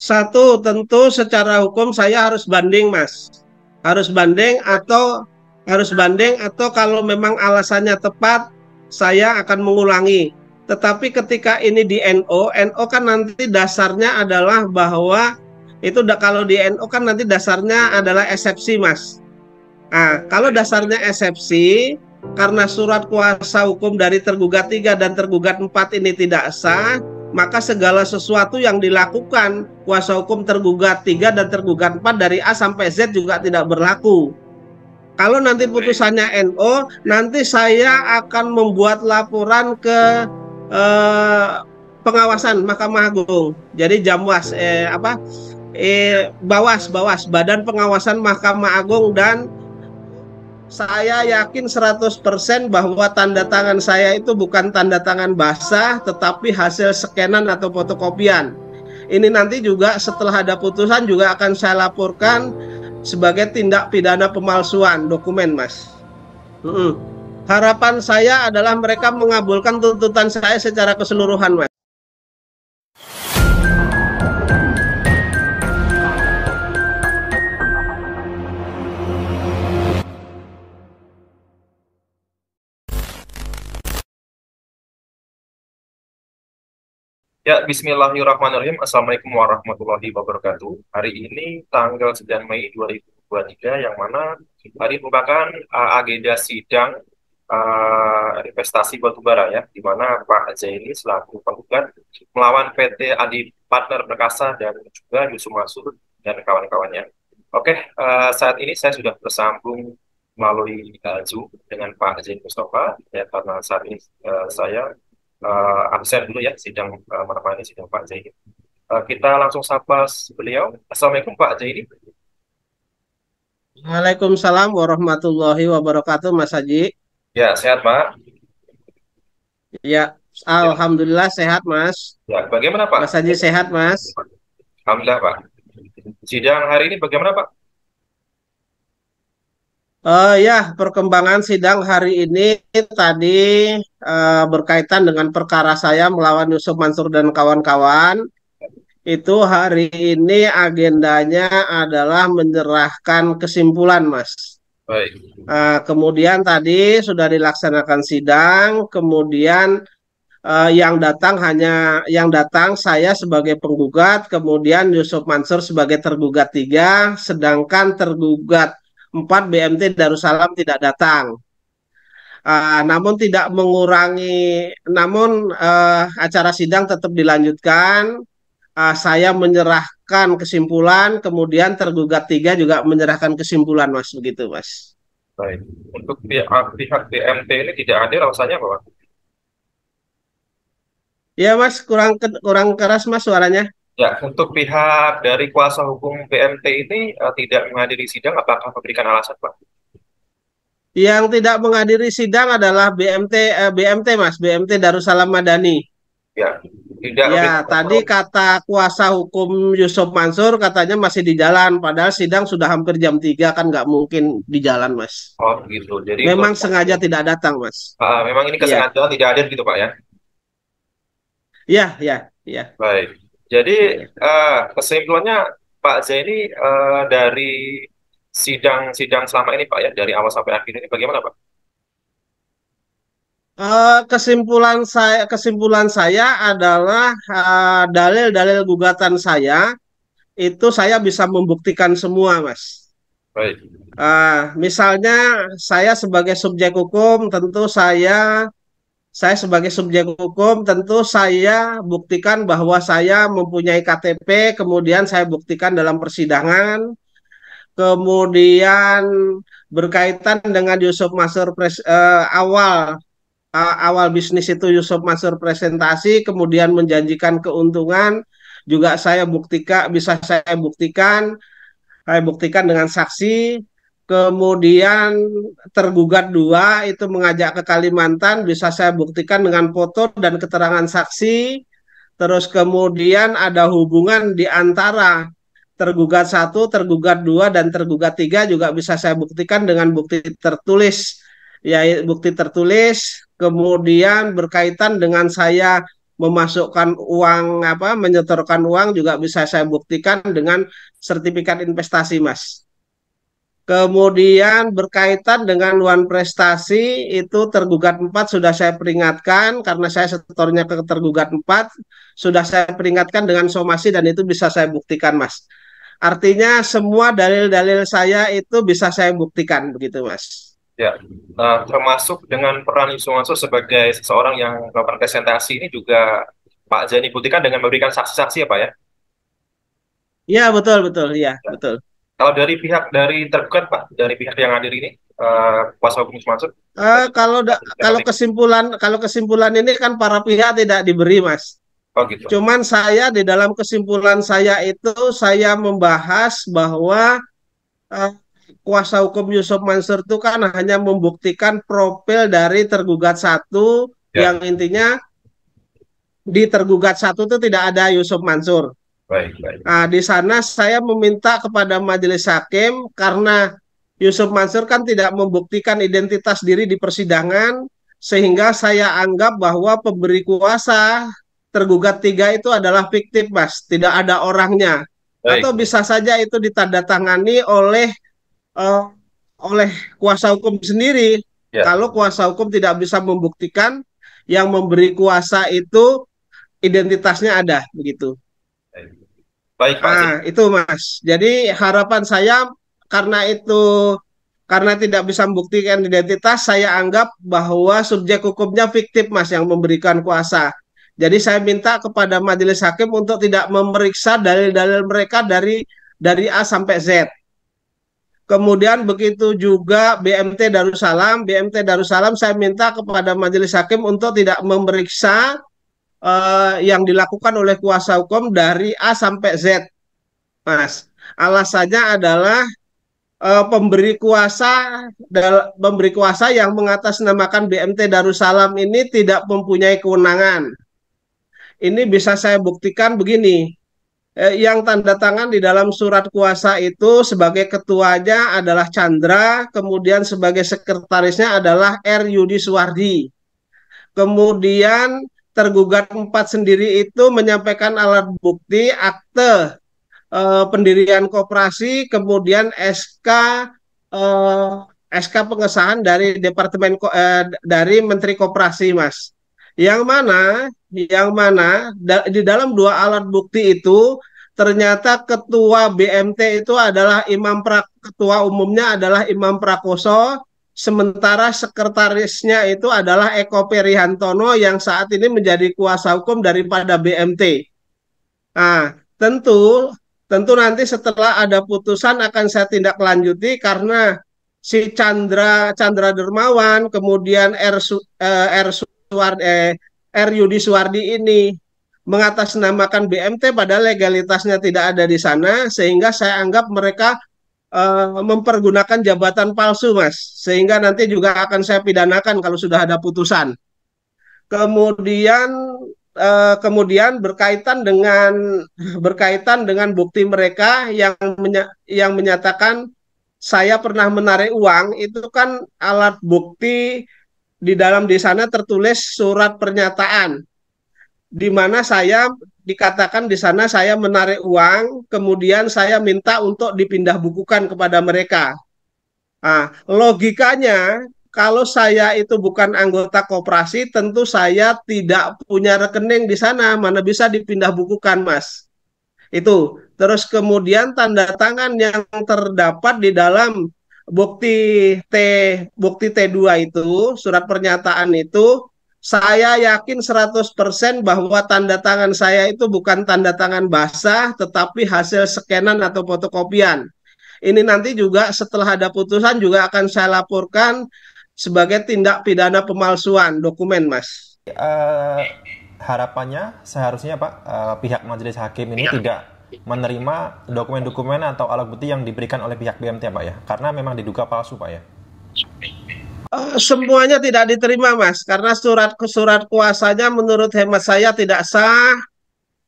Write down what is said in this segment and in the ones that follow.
Satu, tentu secara hukum saya harus banding, Mas. Harus banding atau kalau memang alasannya tepat, saya akan mengulangi. Tetapi ketika ini di NO, NO kan nanti dasarnya adalah bahwa itu kalau di NO kan nanti dasarnya adalah eksepsi, Mas. Nah, kalau dasarnya eksepsi, karena surat kuasa hukum dari tergugat 3 dan tergugat 4 ini tidak sah, maka segala sesuatu yang dilakukan kuasa hukum tergugat 3 dan tergugat 4 dari A sampai Z juga tidak berlaku. Kalau nanti putusannya NO, nanti saya akan membuat laporan ke pengawasan Mahkamah Agung. Jadi Jamwas Bawas Badan Pengawasan Mahkamah Agung, dan saya yakin 100% bahwa tanda tangan saya itu bukan tanda tangan basah, tetapi hasil scanan atau fotokopian. Ini nanti juga setelah ada putusan juga akan saya laporkan sebagai tindak pidana pemalsuan dokumen, Mas. Harapan saya adalah mereka mengabulkan tuntutan saya secara keseluruhan, Mas. Ya, bismillahirrahmanirrahim. Assalamualaikum warahmatullahi wabarakatuh. Hari ini tanggal 9 Mei 2023, yang mana hari merupakan agenda sidang investasi batubara, ya, di mana Pak Zaini selaku penggugat melawan PT Adi Partner Perkasa dan juga Yusuf Mansur dan kawan-kawannya. Oke, saat ini saya sudah tersambung melalui Zoom dengan Pak Zaini Mustafa, ya, karena saat ini saya absen dulu, ya, sidang menemani sidang Pak Zaini. Kita langsung sapa beliau. Assalamualaikum Pak Zaini. Waalaikumsalam warahmatullahi wabarakatuh, Mas Haji. Ya, sehat Pak? Ya, alhamdulillah sehat, Mas. Ya, bagaimana Pak? Mas Haji sehat, Mas? Alhamdulillah Pak. Sidang hari ini bagaimana Pak? Ya, perkembangan sidang hari ini tadi berkaitan dengan perkara saya melawan Yusuf Mansur dan kawan-kawan. Itu hari ini agendanya adalah menyerahkan kesimpulan, Mas. Baik. Kemudian tadi sudah dilaksanakan sidang, kemudian yang datang saya sebagai penggugat, kemudian Yusuf Mansur sebagai tergugat 3, sedangkan tergugat 4 BMT Darussalam tidak datang. Namun acara sidang tetap dilanjutkan. Saya menyerahkan kesimpulan, kemudian tergugat 3 juga menyerahkan kesimpulan, Mas, begitu, Mas. Baik. Untuk pihak BMT ini tidak hadir, alasannya apa, Pak? Ya, Mas, kurang keras, Mas, suaranya. Ya, untuk pihak dari kuasa hukum BMT ini tidak menghadiri sidang, apakah memberikan alasan, Pak? Yang tidak menghadiri sidang adalah BMT, Mas, BMT Darussalam Madani. Ya, tidak. Ya, tadi kata kuasa hukum Yusuf Mansur katanya masih di jalan, padahal sidang sudah hampir jam 3, kan nggak mungkin di jalan, Mas. Oh, gitu. Jadi memang sengaja tidak datang, Mas. Memang ini kesengajaan tidak hadir gitu, Pak, ya? Ya. Baik. Jadi kesimpulannya Pak Zaini dari sidang selama ini, Pak, ya, dari awal sampai akhir ini bagaimana, Pak? Kesimpulan saya adalah dalil-dalil gugatan saya itu saya bisa membuktikan semua, Mas. Baik. Misalnya saya sebagai subjek hukum tentu saya buktikan bahwa saya mempunyai KTP, kemudian saya buktikan dalam persidangan. Kemudian berkaitan dengan Yusuf Mansur awal bisnis itu Yusuf Mansur presentasi, kemudian menjanjikan keuntungan, juga bisa saya buktikan dengan saksi. Kemudian tergugat 2 itu mengajak ke Kalimantan, bisa saya buktikan dengan foto dan keterangan saksi. Terus kemudian ada hubungan di antara tergugat 1, tergugat 2, dan tergugat 3 juga bisa saya buktikan dengan bukti tertulis. Ya, bukti tertulis. Kemudian berkaitan dengan saya memasukkan uang apa menyetorkan uang juga bisa saya buktikan dengan sertifikat investasi, Mas. Kemudian berkaitan dengan Wan Prestasi itu tergugat 4 sudah saya peringatkan karena saya setornya ke tergugat 4 sudah saya peringatkan dengan somasi dan itu bisa saya buktikan, Mas. Artinya semua dalil-dalil saya itu bisa saya buktikan begitu, Mas. Ya, termasuk dengan peran Yusuf Mansur sebagai seseorang yang melakukan presentasi ini juga Pak Zani buktikan dengan memberikan saksi-saksi ya Pak ya. Iya, betul betul, iya, Ya. betul. Kalau dari pihak dari tergugat Pak, dari pihak yang hadir ini, kuasa hukum Yusuf Mansur, Kalau kesimpulan ini kan para pihak tidak diberi, Mas. oh gitu. Cuman saya di dalam kesimpulan saya itu saya membahas bahwa eh, kuasa hukum Yusuf Mansur itu kan hanya membuktikan profil dari tergugat satu Ya, yang intinya di tergugat satu itu tidak ada Yusuf Mansur. baik, baik. Nah, di sana saya meminta kepada majelis hakim karena Yusuf Mansur kan tidak membuktikan identitas diri di persidangan, sehingga saya anggap bahwa pemberi kuasa tergugat 3 itu adalah fiktif, Mas, tidak ada orangnya. Baik, Atau bisa saja itu ditandatangani uh, oleh kuasa hukum sendiri. ya. Kalau kuasa hukum tidak bisa membuktikan yang memberi kuasa itu identitasnya ada, begitu. Baik, baik Pak Zani. Itu Mas. Jadi harapan saya karena itu karena tidak bisa membuktikan identitas, saya anggap bahwa subjek hukumnya fiktif Mas yang memberikan kuasa. Jadi saya minta kepada majelis hakim untuk tidak memeriksa dalil-dalil mereka dari A sampai Z. Kemudian begitu juga BMT Darussalam saya minta kepada majelis hakim untuk tidak memeriksa yang dilakukan oleh kuasa hukum dari A sampai Z. Mas, alasannya adalah pemberi kuasa yang mengatasnamakan BMT Darussalam ini tidak mempunyai kewenangan. Ini bisa saya buktikan begini. Yang tanda tangan di dalam surat kuasa itu sebagai ketuanya adalah Chandra, kemudian sebagai sekretarisnya adalah R. Yudi Suwardi. Kemudian tergugat 4 sendiri itu menyampaikan alat bukti akte pendirian koperasi, kemudian SK pengesahan dari dari Menteri Koperasi, Mas. Yang mana di dalam 2 alat bukti itu ternyata ketua BMT itu adalah ketua umumnya adalah Imam Prakoso, sementara sekretarisnya itu adalah Eko Perihantono yang saat ini menjadi kuasa hukum daripada BMT. Nah, tentu tentu nanti setelah ada putusan akan saya tindak lanjuti karena si Chandra Dermawan kemudian R Yudi Suwardi ini mengatasnamakan BMT pada legalitasnya tidak ada di sana sehingga saya anggap mereka mempergunakan jabatan palsu, Mas, sehingga nanti juga akan saya pidanakan kalau sudah ada putusan. Kemudian kemudian berkaitan dengan bukti mereka yang menyatakan saya pernah menarik uang, itu kan alat bukti di sana tertulis surat pernyataan di mana saya dikatakan di sana saya menarik uang, kemudian saya minta untuk dipindah bukukan kepada mereka. Nah, logikanya kalau saya itu bukan anggota koperasi, tentu saya tidak punya rekening di sana, mana bisa dipindah bukukan, Mas. Itu. Terus kemudian tanda tangan yang terdapat di dalam bukti T bukti T2 itu, surat pernyataan itu, saya yakin 100% bahwa tanda tangan saya itu bukan tanda tangan basah, tetapi hasil scanan atau fotokopian. Ini nanti juga setelah ada putusan juga akan saya laporkan sebagai tindak pidana pemalsuan dokumen, Mas. Harapannya seharusnya Pak, pihak majelis hakim ini tidak menerima dokumen-dokumen atau alat bukti yang diberikan oleh pihak BMT Pak ya, karena memang diduga palsu Pak ya. Semuanya tidak diterima, Mas, karena surat kuasanya menurut hemat saya tidak sah,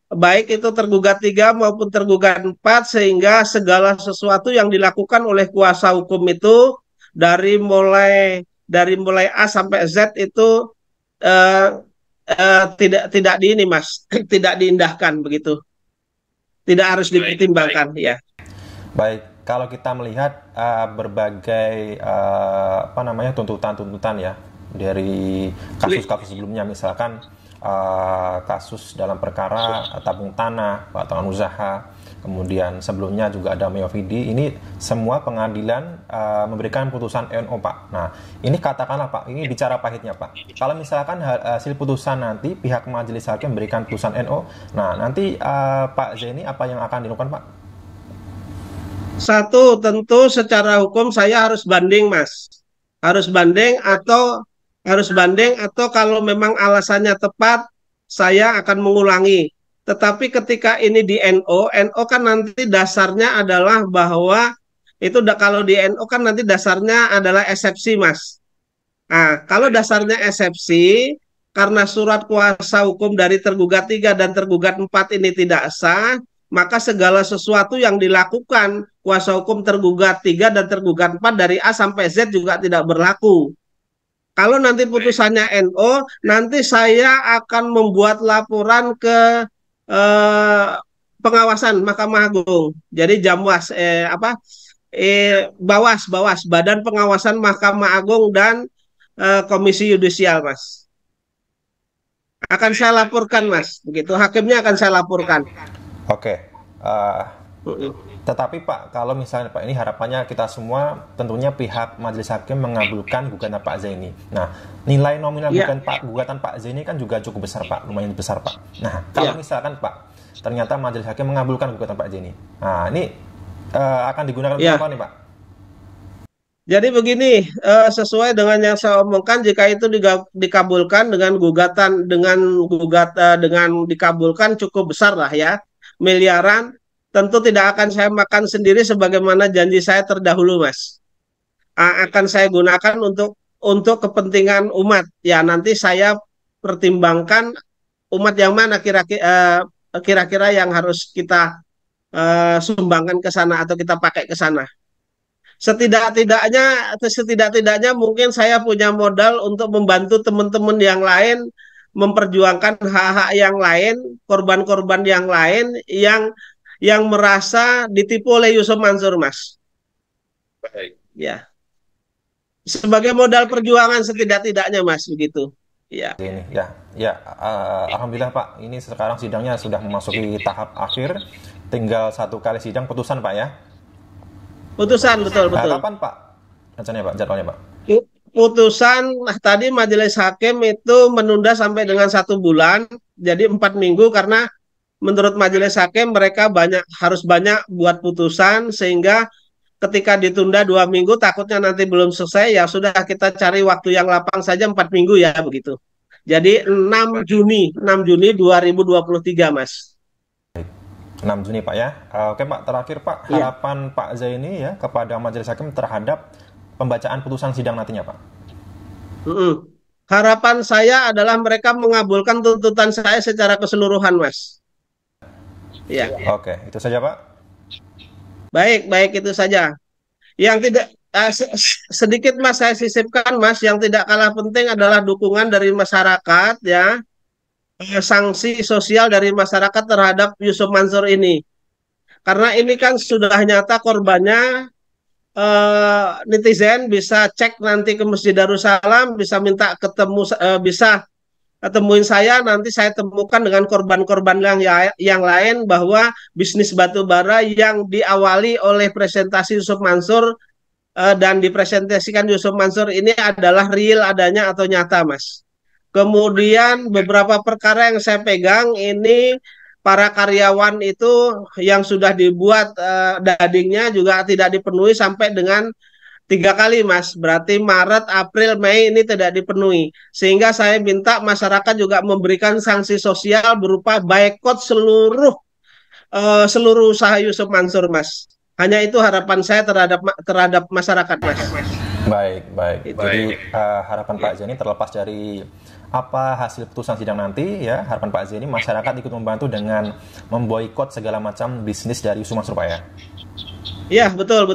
baik itu tergugat 3 maupun tergugat 4, sehingga segala sesuatu yang dilakukan oleh kuasa hukum itu dari mulai A sampai Z itu eh, tidak di ini Mas, tidak diindahkan begitu, tidak harus dipertimbangkan ya. Baik, kalau kita melihat berbagai tuntutan-tuntutan ya dari kasus-kasus sebelumnya, misalkan kasus dalam perkara tabung tanah, batangan usaha, kemudian sebelumnya juga ada Meovidi. Ini semua pengadilan memberikan putusan NO, Pak. Nah, ini katakanlah Pak, ini bicara pahitnya Pak. Kalau misalkan hasil putusan nanti pihak majelis hakim memberikan putusan NO, nah nanti Pak Zaini apa yang akan dilakukan Pak? Satu, tentu secara hukum saya harus banding, Mas. Harus banding atau kalau memang alasannya tepat, saya akan mengulangi. Tetapi ketika ini di NO, NO kan nanti dasarnya adalah bahwa itu kalau di NO kan nanti dasarnya adalah eksepsi, Mas. Nah, kalau dasarnya eksepsi, karena surat kuasa hukum dari tergugat 3 dan tergugat 4 ini tidak sah, maka segala sesuatu yang dilakukan kuasa hukum tergugat 3 dan tergugat 4 dari A sampai Z juga tidak berlaku. Kalau nanti putusannya NO, nanti saya akan membuat laporan ke pengawasan Mahkamah Agung. Jadi Jamwas Bawas Badan Pengawasan Mahkamah Agung dan Komisi Yudisial, Mas. Akan saya laporkan, Mas. Begitu hakimnya akan saya laporkan. Oke. Tetapi Pak, kalau misalnya Pak, ini harapannya kita semua, tentunya pihak majelis hakim mengabulkan gugatan Pak Zaini. Nah, nilai nominal gugatan Pak Zaini kan juga cukup besar Pak, lumayan besar Pak. Nah, kalau misalkan Pak, ternyata majelis hakim mengabulkan gugatan Pak Zaini. Nah, ini akan digunakan untuk apa nih Pak? Jadi begini, sesuai dengan yang saya omongkan, jika itu dikabulkan dengan dikabulkan cukup besar lah ya, miliaran, tentu tidak akan saya makan sendiri sebagaimana janji saya terdahulu, Mas. Akan saya gunakan untuk kepentingan umat. Ya, nanti saya pertimbangkan umat yang mana kira-kira yang harus kita sumbangkan ke sana atau kita pakai ke sana. Setidak-tidaknya mungkin saya punya modal untuk membantu teman-teman yang lain memperjuangkan hak-hak yang lain, korban-korban yang lain yang merasa ditipu oleh Yusuf Mansur, Mas. Baik. Ya. Sebagai modal perjuangan setidak-tidaknya, Mas, begitu. Ya. Ini, alhamdulillah Pak, ini sekarang sidangnya sudah memasuki tahap akhir, tinggal 1 kali sidang putusan Pak ya. Putusan, betul. Kapan Pak? Rencananya Pak, jadwalnya Pak? Putusan tadi majelis hakim itu menunda sampai dengan 1 bulan, jadi 4 minggu karena menurut majelis hakim mereka harus banyak buat putusan sehingga ketika ditunda 2 minggu takutnya nanti belum selesai, ya sudah kita cari waktu yang lapang saja 4 minggu ya begitu. Jadi 6 Juni 2023 Mas. 6 Juni Pak ya. Oke Pak, terakhir Pak, harapan Pak Zaini ya kepada majelis hakim terhadap pembacaan putusan sidang nantinya Pak. Harapan saya adalah mereka mengabulkan tuntutan saya secara keseluruhan, Mas. Ya. Oke, itu saja Pak. Baik itu saja. Yang tidak sedikit Mas saya sisipkan, Mas, yang tidak kalah penting adalah dukungan dari masyarakat ya. Sanksi sosial dari masyarakat terhadap Yusuf Mansur ini. Karena ini kan sudah nyata korbannya, netizen bisa cek nanti ke Masjid Darussalam, bisa minta ketemu, bisa temuin saya, nanti saya temukan dengan korban-korban yang lain bahwa bisnis batu bara yang diawali oleh presentasi Yusuf Mansur dan dipresentasikan Yusuf Mansur ini adalah real adanya atau nyata, Mas. Kemudian beberapa perkara yang saya pegang ini para karyawan itu yang sudah dibuat dadingnya juga tidak dipenuhi sampai dengan 3 kali, Mas. Berarti Maret, April, Mei ini tidak dipenuhi. Sehingga saya minta masyarakat juga memberikan sanksi sosial berupa boykot seluruh usaha Yusuf Mansur, Mas. Hanya itu harapan saya terhadap masyarakat, Mas. Baik. Jadi harapan Pak Zaini terlepas dari apa hasil putusan sidang nanti ya, harapan Pak Zaini masyarakat ikut membantu dengan memboikot segala macam bisnis dari Yusuf Mansur Pak ya. Ya, betul.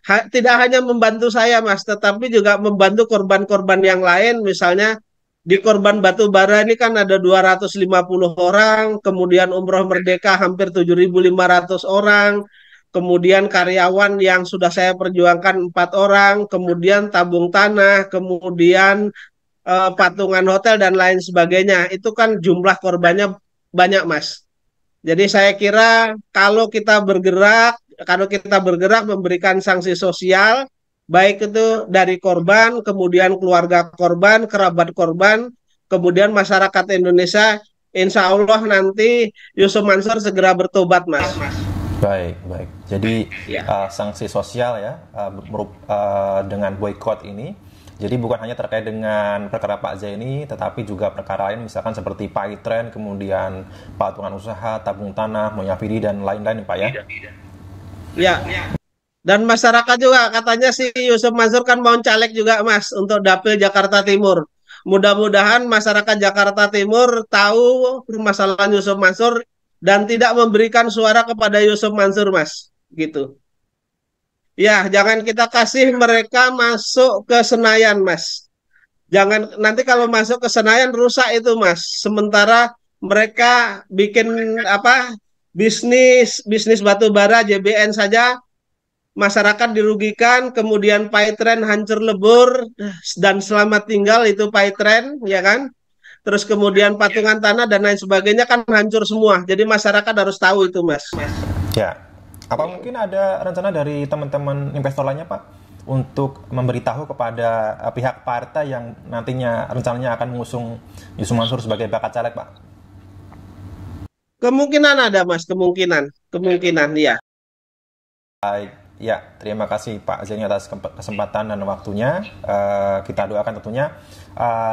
Tidak hanya membantu saya, Mas, tetapi juga membantu korban-korban yang lain, misalnya Di korban batu bara ini kan ada 250 orang, kemudian umroh merdeka hampir 7.500 orang, kemudian karyawan yang sudah saya perjuangkan 4 orang, kemudian tabung tanah, kemudian patungan hotel dan lain sebagainya. Itu kan jumlah korbannya banyak, Mas. Jadi saya kira kalau kita bergerak memberikan sanksi sosial, baik itu dari korban, kemudian keluarga korban, kerabat korban, kemudian masyarakat Indonesia, insya Allah nanti Yusuf Mansur segera bertobat, Mas. Baik, baik. Jadi Ya. sanksi sosial ya dengan boykot ini. Jadi bukan hanya terkait dengan perkara Pak Zaini, tetapi juga perkara lain misalkan seperti PayTrend, kemudian patungan usaha, tabung tanah, Moyafidi dan lain-lain Pak ya. Ya. Dan masyarakat juga katanya si Yusuf Mansur kan mau caleg juga, Mas, untuk Dapil Jakarta Timur. Mudah-mudahan masyarakat Jakarta Timur tahu permasalahan Yusuf Mansur dan tidak memberikan suara kepada Yusuf Mansur, Mas. Gitu. Ya, jangan kita kasih mereka masuk ke Senayan, Mas. Jangan nanti kalau masuk ke Senayan rusak itu, Mas. Sementara mereka bikin apa? Bisnis batu bara JBN saja masyarakat dirugikan, kemudian PayTrend hancur lebur dan selamat tinggal itu PayTrend, ya kan? Terus kemudian patungan tanah dan lain sebagainya kan hancur semua. Jadi masyarakat harus tahu itu, Mas. Ya. Apa mungkin ada rencana dari teman-teman investor lainnya Pak untuk memberitahu kepada pihak partai yang nantinya rencananya akan mengusung Yusuf Mansur sebagai bakal caleg Pak? Kemungkinan ada, Mas, kemungkinan ya. Baik, ya terima kasih Pak Zaini atas kesempatan dan waktunya. Kita doakan tentunya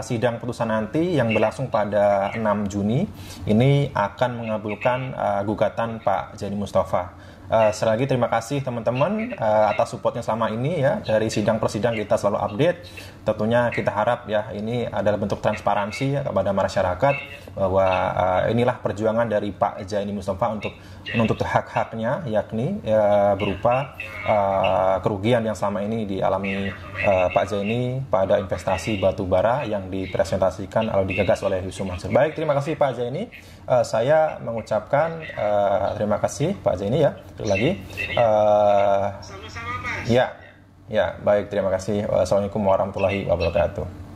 sidang putusan nanti yang berlangsung pada 6 Juni ini akan mengabulkan gugatan Pak Zaini Mustafa. Sekali lagi terima kasih teman-teman atas supportnya selama ini ya, dari sidang per sidang kita selalu update. Tentunya kita harap ya ini adalah bentuk transparansi ya, kepada masyarakat bahwa inilah perjuangan dari Pak Zaini Mustafa untuk menuntut hak-haknya, yakni berupa kerugian yang selama ini dialami Pak Zaini pada investasi batu bara yang dipresentasikan atau digagas oleh Yusuf Mansur. Baik, terima kasih Pak Zaini. Saya mengucapkan terima kasih Pak Zaini ya. Sekali lagi. Sama-sama, Mas. Ya, baik, terima kasih. Wassalamualaikum warahmatullahi wabarakatuh.